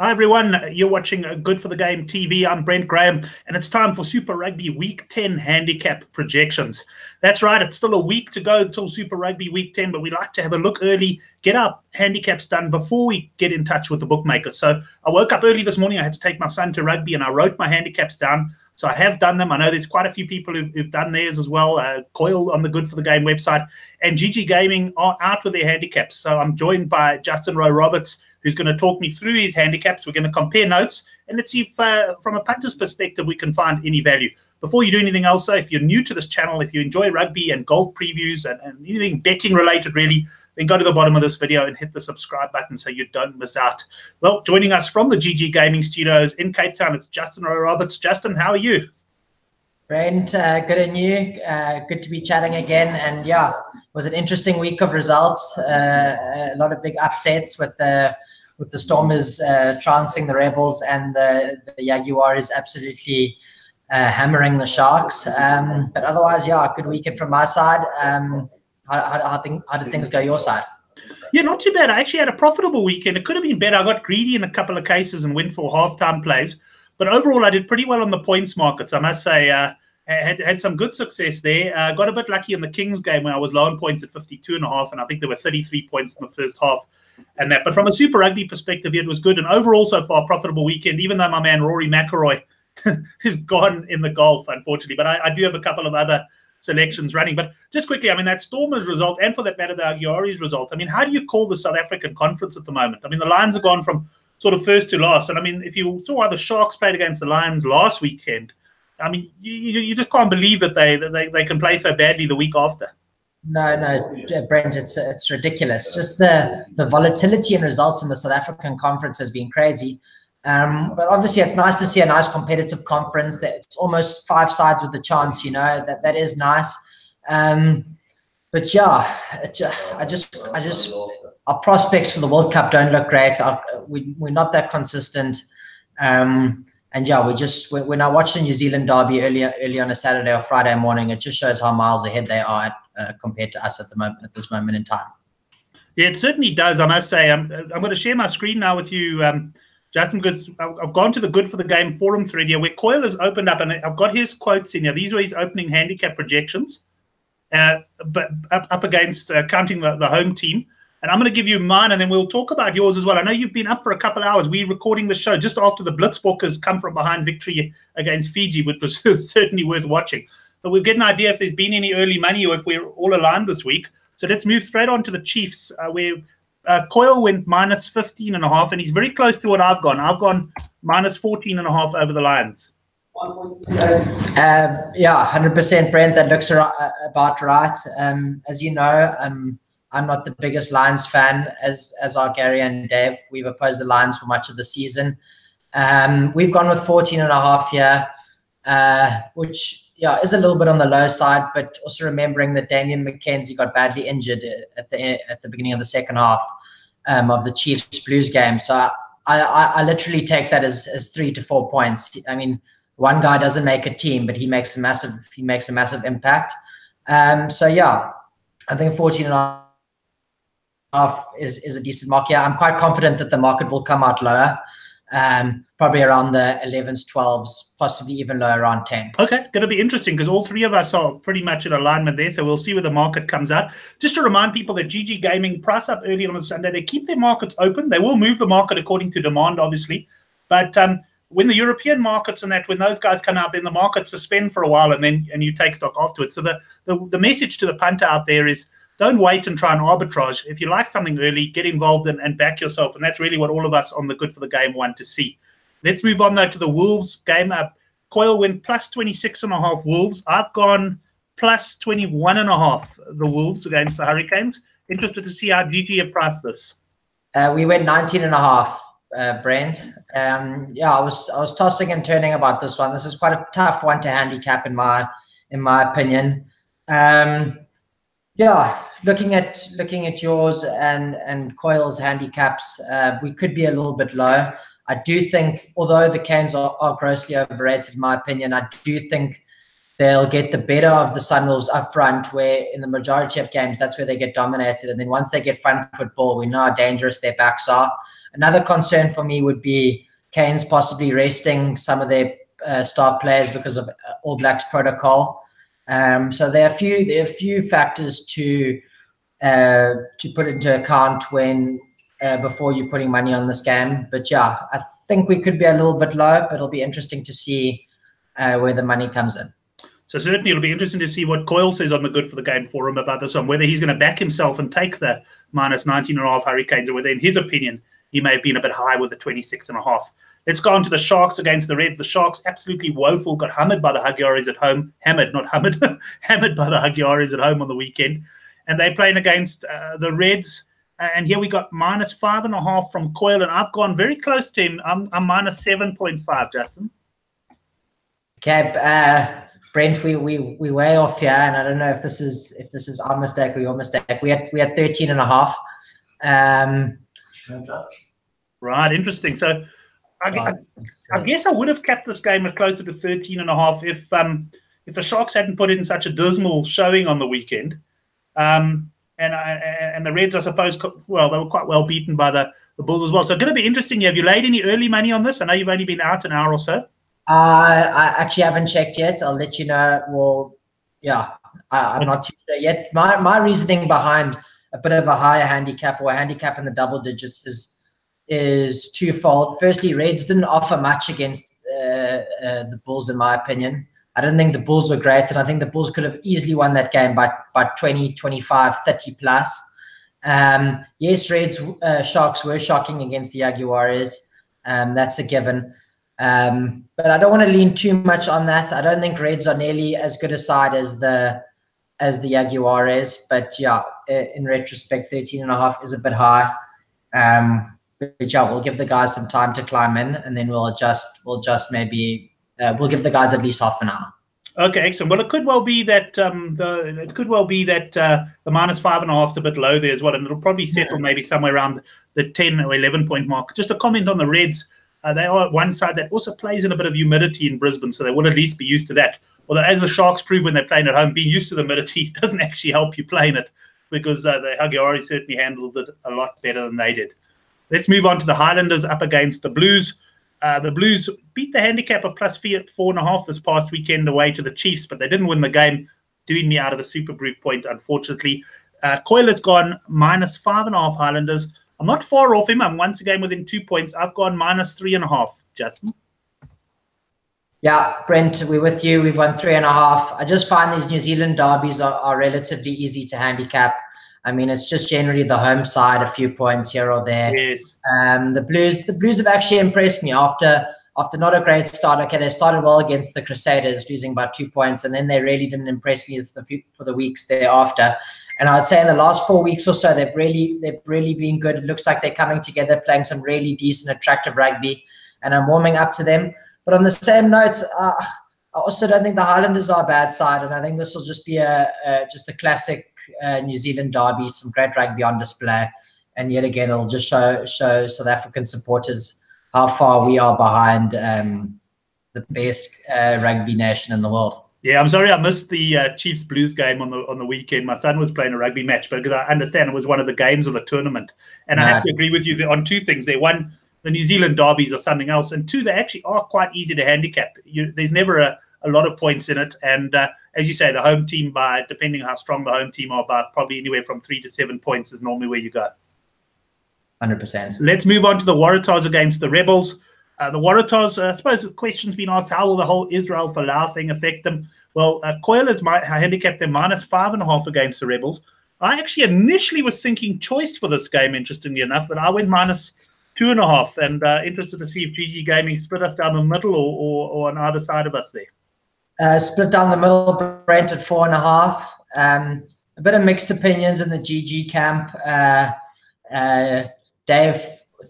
Hi everyone, you're watching Good for the Game TV. I'm Brent Graham, and it's time for Super Rugby Week 10 handicap projections. That's right, it's still a week to go until Super Rugby Week 10, but we like to have a look early, get our handicaps done before we get in touch with the bookmakers. So I woke up early this morning, I had to take my son to rugby, and I wrote my handicaps down. So I have done them. I know there's quite a few people who've done theirs as well. Coyle on the Good for the Game website, and GG Gaming are out with their handicaps. So I'm joined by Justin Rowe-Roberts, who's going to talk me through his handicaps. We're going to compare notes, and let's see if, from a punter's perspective, we can find any value. Before you do anything else, though, if you're new to this channel, if you enjoy rugby and golf previews and anything betting related, really, then go to the bottom of this video and hit the subscribe button so you don't miss out. Well, joining us from the GG Gaming Studios in Cape Town, it's Justin Rowe-Roberts. Justin, how are you? Brent, good and you. Good to be chatting again. And yeah, it was an interesting week of results. A lot of big upsets with the Stormers trouncing the Rebels, and the Jaguars absolutely hammering the Sharks. But otherwise, yeah, good weekend from my side. How did things go your side? Yeah, not too bad. I actually had a profitable weekend. It could have been better. I got greedy in a couple of cases and went for halftime plays. But overall, I did pretty well on the points markets. I must say, had some good success there. Got a bit lucky in the Kings game when I was low on points at 52.5, and I think there were 33 points in the first half. And that. But from a Super Rugby perspective, it was good. And overall, so far, profitable weekend, even though my man Rory McIlroy is gone in the golf, unfortunately. But I do have a couple of other selections running. But just quickly, I mean, that Stormers result, and for that matter, the Jaguars result, I mean, how do you call the South African conference at the moment? I mean, the Lions have gone from sort of first to last. And I mean, if you saw how the Sharks played against the Lions last weekend, I mean, you just can't believe that they can play so badly the week after. No, Brent, it's ridiculous. Just the volatility in results in the South African conference has been crazy. But obviously, it's nice to see a nice competitive conference. That it's almost 5 sides with the chance. You know, that is nice. But yeah, I just our prospects for the World Cup don't look great. We're not that consistent. And yeah, we're now watching New Zealand derby early on a Saturday or Friday morning. It just shows how miles ahead they are compared to us at this moment in time. Yeah, it certainly does. I must say, I'm going to share my screen now with you, Justin, because I've gone to the Good for the Game forum thread here where Coyle has opened up, and I've got his quotes in here. These were his opening handicap projections, but up against counting the home team. And I'm going to give you mine, and then we'll talk about yours as well. I know you've been up for a couple of hours. We're recording the show just after the Blitzbokkers come from behind victory against Fiji, which was certainly worth watching. But we'll get an idea if there's been any early money or if we're all aligned this week. So let's move straight on to the Chiefs, where Coyle went minus 15.5, and he's very close to what I've gone. I've gone minus 14.5 over the Lions. Yeah, 100%, Brent. That looks about right. As you know, I'm not the biggest Lions fan, as are Gary and Dave. We've opposed the Lions for much of the season. We've gone with 14.5 here, which is a little bit on the low side, but also remembering that Damian McKenzie got badly injured at the beginning of the second half of the Chiefs Blues game. So I literally take that as 3 to 4 points. I mean, one guy doesn't make a team, but he makes a massive impact. So yeah, I think 14.5 is a decent mark. Yeah, I'm quite confident that the market will come out lower, probably around the 11s, 12s, possibly even lower, around 10. Okay, going to be interesting because all three of us are pretty much in alignment there, so we'll see where the market comes out. Just to remind people that GG Gaming price up early on Sunday. They keep their markets open. They will move the market according to demand, obviously, but when the European markets and that, when those guys come out, then the markets suspend for a while, and you take stock afterwards. So the message to the punter out there is, don't wait and try and arbitrage. If you like something early, get involved and back yourself. And that's really what all of us on the Good for the Game want to see. Let's move on, though, to the Wolves game. Coyle went plus 26.5 Wolves. I've gone plus 21.5 the Wolves against the Hurricanes. Interested to see how GG have priced this. We went 19.5, Brent. Yeah, I was tossing and turning about this one. This is quite a tough one to handicap in my opinion. Yeah, looking at yours and Coyle's handicaps, we could be a little bit low. I do think, although the Canes are grossly overrated, in my opinion, I do think they'll get the better of the Sunwolves up front, where in the majority of games, that's where they get dominated. And then once they get front football, we know how dangerous their backs are. Another concern for me would be Canes possibly resting some of their star players because of All Blacks protocol. So there are a few factors to put into account when before you're putting money on this game. But yeah, I think we could be a little bit low, but it'll be interesting to see where the money comes in. So certainly it'll be interesting to see what Coyle says on the Good for the Game forum about this one, whether he's going to back himself and take the minus 19.5 Hurricanes, or whether, in his opinion, he may have been a bit high with the 26.5. Let's go on to the Sharks against the Reds. The Sharks, absolutely woeful, got hammered by the Huggiaris at home. Hammered, not hammered. Hammered by the Huggiaris at home on the weekend. And they're playing against the Reds. And here we got minus 5.5 from Coyle. And I've gone very close to him. I'm minus 7.5, Justin. Okay, Brent, we way off here, and I don't know if this is our mistake or your mistake. We had 13.5. Right, interesting. So I guess I would have kept this game at closer to 13.5 if the Sharks hadn't put in such a dismal showing on the weekend. And the Reds, I suppose, well, they were quite well beaten by the Bulls as well. So it's going to be interesting. Have you laid any early money on this? I know you've only been out an hour or so. I actually haven't checked yet. I'll let you know. Well, yeah, I'm not too sure yet. My reasoning behind a bit of a higher handicap, or a handicap in the double digits, is twofold. Firstly, Reds didn't offer much against the Bulls, in my opinion. I don't think the Bulls were great, and I think the Bulls could have easily won that game by 20, 25, 30 plus. Yes, Reds Sharks were shocking against the Jaguares. That's a given. But I don't want to lean too much on that. I don't think Reds are nearly as good a side as the Jaguares. But yeah, in retrospect, 13.5 is a bit high. But yeah, we'll give the guys some time to climb in, and then we'll adjust. We'll give the guys at least half an hour. Okay, excellent. Well, it could well be that the minus 5.5 is a bit low there as well, and it'll probably settle maybe somewhere around the 10 or 11 point mark. Just a comment on the Reds. They are one side that also plays in a bit of humidity in Brisbane, so they will at least be used to that. Although, as the Sharks prove when they're playing at home, being used to the humidity doesn't actually help you playing it, because the Huggiaris certainly handled it a lot better than they did. Let's move on to the Highlanders up against the Blues. The Blues beat the handicap of plus 4.5 this past weekend away to the Chiefs, but they didn't win the game, doing me out of a Super Group point, unfortunately. Coyle has gone minus 5.5 Highlanders. I'm not far off him. I'm once again within 2 points. I've gone minus 3.5, Justin. Yeah, Brent, we're with you. We've won 3.5. I just find these New Zealand derbies are relatively easy to handicap. I mean, it's just generally the home side, a few points here or there. Yes. The Blues have actually impressed me after not a great start. Okay, they started well against the Crusaders, losing by 2 points, and then they really didn't impress me for the weeks thereafter. And I'd say in the last 4 weeks or so, they've really been good. It looks like they're coming together, playing some really decent, attractive rugby, and I'm warming up to them. But on the same note, I also don't think the Highlanders are a bad side, and I think this will just be just a classic New Zealand derby, some great rugby on display, and yet again, it'll just show South African supporters how far we are behind the best rugby nation in the world. Yeah, I'm sorry I missed the Chiefs Blues game on the weekend. My son was playing a rugby match, but because I understand it was one of the games of the tournament. And I have to agree with you on two things there. One, the New Zealand derbies are something else. And two, they actually are quite easy to handicap. There's never a lot of points in it. And as you say, the home team, depending on how strong the home team are, by probably anywhere from 3 to 7 points is normally where you go. 100%. Let's move on to the Waratahs against the Rebels. The Waratahs, I suppose the question's been asked, how will the whole Israel Folau thing affect them? Well, Coyle has handicapped them minus 5.5 against the Rebels. I actually initially was thinking choice for this game, interestingly enough, but I went minus 2.5, and interested to see if GG Gaming split us down the middle or on either side of us there. Split down the middle, Brent at 4.5. A bit of mixed opinions in the GG camp. Dave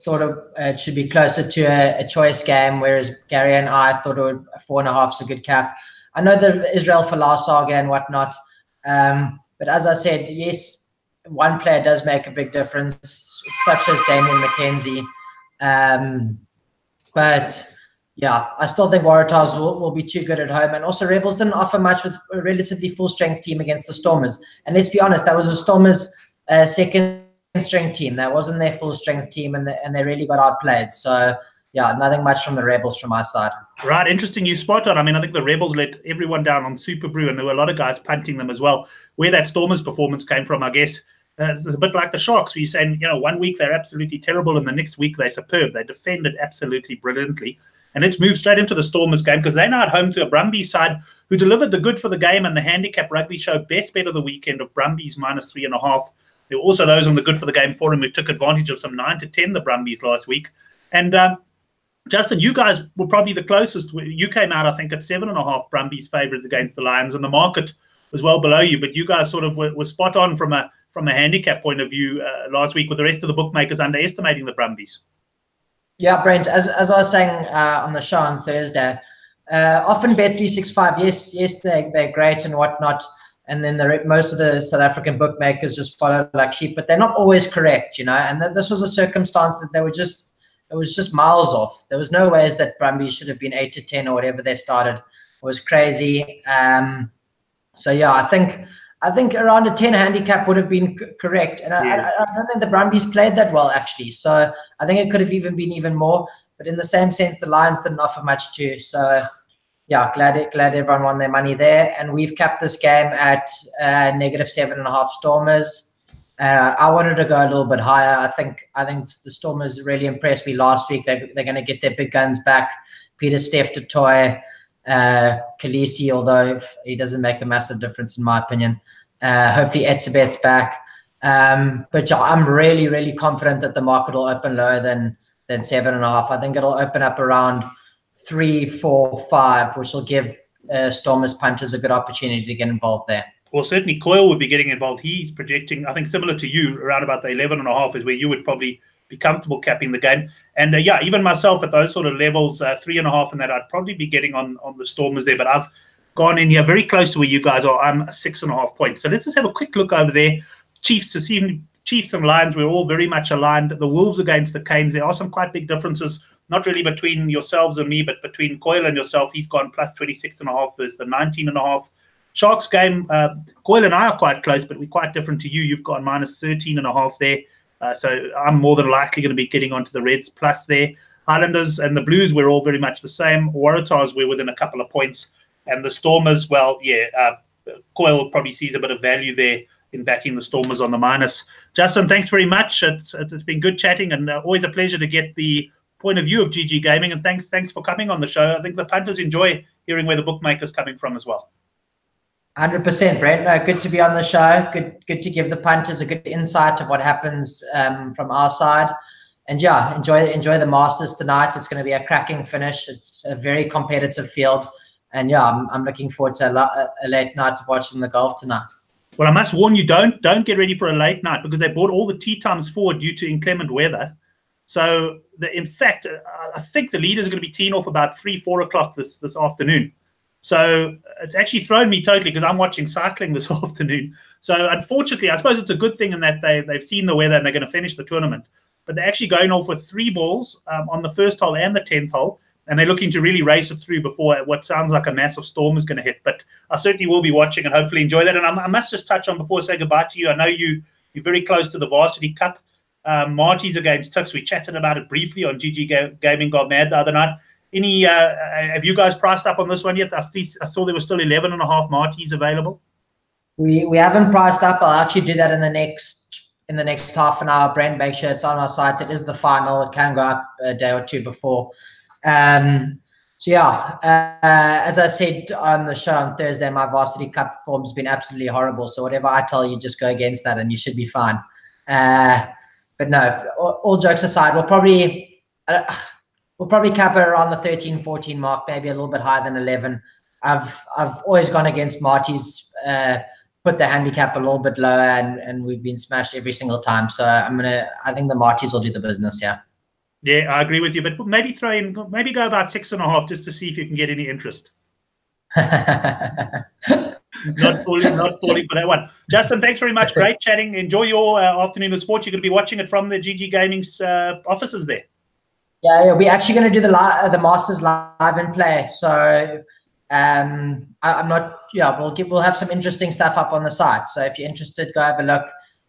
thought it should be closer to a choice game, whereas Gary and I thought 4.5 is a good cap. I know the Israel Folau saga and whatnot, but as I said, yes, one player does make a big difference, such as Damien McKenzie. But yeah, I still think Waratahs will be too good at home. And also Rebels didn't offer much with a relatively full-strength team against the Stormers. And let's be honest, that was the Stormers' second strength team. That wasn't their full strength team, and they really got outplayed. So yeah, nothing much from the Rebels from my side. Right, interesting. You spot on. I mean, I think the Rebels let everyone down on Super Brew, and there were a lot of guys punting them as well. Where that Stormers performance came from, I guess, it's a bit like the Sharks, where you're saying, you know, one week they're absolutely terrible, and the next week they're superb. They defended absolutely brilliantly. And let's move straight into the Stormers game, because they're now at home to a Brumbies side who delivered the good for the game and the handicap rugby show best bet of the weekend of Brumbies -3.5. There were also those on the good for the game forum who took advantage of some 9-10 the Brumbies last week. And Justin, you guys were probably the closest. You came out, I think, at 7.5 Brumbies favourites against the Lions, and the market was well below you. But you guys sort of were spot on from a handicap point of view last week, with the rest of the bookmakers underestimating the Brumbies. Yeah, Brent, as I was saying on the show on Thursday, often Bet365, yes, they're great and whatnot, and then most of the South African bookmakers just follow like sheep, but they're not always correct, you know. And this was a circumstance that it was just miles off. There was no ways that Brumbies should have been 8-10 or whatever they started. It was crazy. So yeah, I think around a 10 handicap would have been correct. And I don't think the Brumbies played that well, actually. So I think it could have even been even more. But in the same sense, the Lions didn't offer much too. So yeah, glad everyone won their money there. And we've capped this game at -7.5 Stormers. I wanted to go a little bit higher. I think the Stormers really impressed me last week. They're going to get their big guns back. Peter Steph to Toy, Khaleesi, although he doesn't make a massive difference in my opinion. Hopefully Etzebeth's back. But yeah, I'm really, really confident that the market will open lower than 7.5. I think it'll open up around 3, 4, 5, which will give Stormers punters a good opportunity to get involved there. Well, certainly Coyle would be getting involved. He's projecting, I think, similar to you, around about the 11.5 is where you would probably be comfortable capping the game. And yeah, even myself at those sort of levels, 3.5 and that, I'd probably be getting on the Stormers there. But I've gone in here very close to where you guys are. I'm 6.5 points. So let's just have a quick look over there. Chiefs and Lions, we're all very much aligned. The Wolves against the Canes, there are some quite big differences, not really between yourselves and me, but between Coyle and yourself. He's gone plus 26.5 versus the 19.5. Sharks game, Coyle and I are quite close, but we're quite different to you. You've got -13.5 there. So I'm more than likely going to be getting onto the Reds plus there. Highlanders and the Blues, we're all very much the same. Waratahs, we're within a couple of points. And the Stormers, well, yeah, Coyle probably sees a bit of value there in backing the Stormers on the minus. Justin, thanks very much. It's been good chatting, and always a pleasure to get the point of view of GG Gaming. And thanks for coming on the show. I think the punters enjoy hearing where the bookmaker's coming from as well. 100%, Brent. No, good to be on the show. Good to give the punters a good insight of what happens from our side. And yeah, enjoy the Masters tonight. It's going to be a cracking finish. It's a very competitive field. And yeah, I'm looking forward to a late night of watching the golf tonight. Well, I must warn you, don't get ready for a late night, because they brought all the tee times forward due to inclement weather. So in fact, I think the leaders are going to be teeing off about 3-4 o'clock this afternoon. So it's actually thrown me totally, because I'm watching cycling this afternoon. So unfortunately, I suppose it's a good thing in that they've seen the weather and they're going to finish the tournament. But they're actually going off with 3 balls on the first hole and the 10th hole. And they're looking to really race it through before what sounds like a massive storm is going to hit. But I certainly will be watching and hopefully enjoy that. And I must just touch on, before I say goodbye to you, I know you're very close to the Varsity Cup. Marties against Tuks. We chatted about it briefly on GG Gaming Got Mad the other night. Have you guys priced up on this one yet? I saw there were still 11.5 Marties available. We haven't priced up. I'll actually do that in the next half an hour. Brent, make sure it's on our site. It is the final. It can go up a day or two before. So yeah, as I said on the show on Thursday, my Varsity Cup form's been absolutely horrible. So whatever I tell you, just go against that and you should be fine. But no, all jokes aside, we'll probably cap it around the 13, 14 mark, maybe a little bit higher than 11. I've always gone against Marty's, put the handicap a little bit lower, and we've been smashed every single time. So I think the Martys will do the business, yeah. Yeah, I agree with you, but maybe go about 6.5 just to see if you can get any interest. Not falling for that one. Justin, thanks very much. Great chatting. Enjoy your afternoon of sport. You're going to be watching it from the GG Gaming's offices there. Yeah, we're actually going to do the Masters live in play. So I'm not. Yeah, we'll have some interesting stuff up on the site. So if you're interested, go have a look.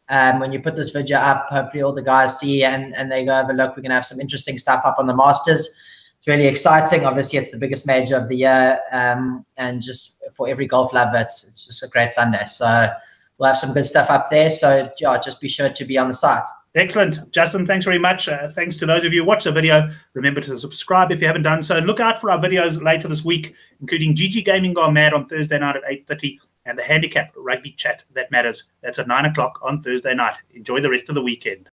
When you put this video up, hopefully all the guys see and they go have a look. We're going to have some interesting stuff up on the Masters. It's really exciting. Obviously, it's the biggest major of the year. And just for every golf lover, it's just a great Sunday. So we'll have some good stuff up there. So yeah, just be sure to be on the site. Excellent. Justin, thanks very much. Thanks to those of you who watched the video. Remember to subscribe if you haven't done so. And look out for our videos later this week, including GG Gaming Gone Mad on Thursday night at 8:30 and the Handicap Rugby Chat That Matters. That's at 9 o'clock on Thursday night. Enjoy the rest of the weekend.